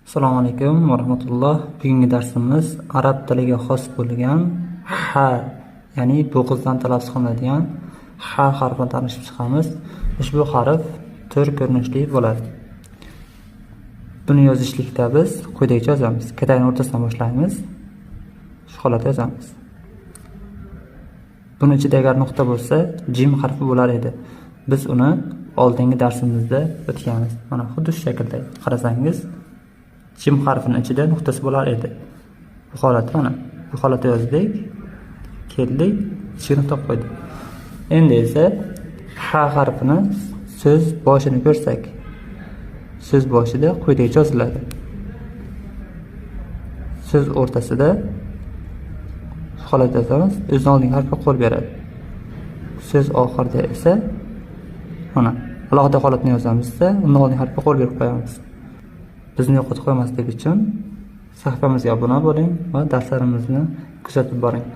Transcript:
Assalomu alaykum va rahmatulloh. Bugungi darsimiz arab tiliga xos bo'lgan ha, ya'ni bo'g'izdan talaffuz qilinadigan ha harfini tanishib chiqamiz. Ushbu harf to'rt ko'rinishli bo'ladi. Buni yozishlikda biz quyidagicha yozamiz. Katayning o'rtasidan boshlaymiz. Shu holatda yozamiz. Buni ichida agar nuqta bo'lsa, jim harfi bo'lar edi. Biz uni oldingi darsimizda o'tganmiz. Mana xuddi shu shaklda qarasangiz, jim harfining ichida nuqtasi bo'lar edi. Bu holatda mana bu holatda yozdik, keldik, ichiga nuqta qo'ydik. Endi esa ha harfini so'z boshini ko'rsak, so'z boshida quyidagicha yoziladi. So'z o'rtasida holatda yozamiz, o'zining oldingi harfga qo'l beradi. So'z oxirida esa mana alohida holatni yozamizda, undan oldingi harfga qo'l berib qo'yamiz. Bizni yo'qotib qo'ymaslik uchun sahifamizga obuna bo'ling va darslarimizni kuzatib boring.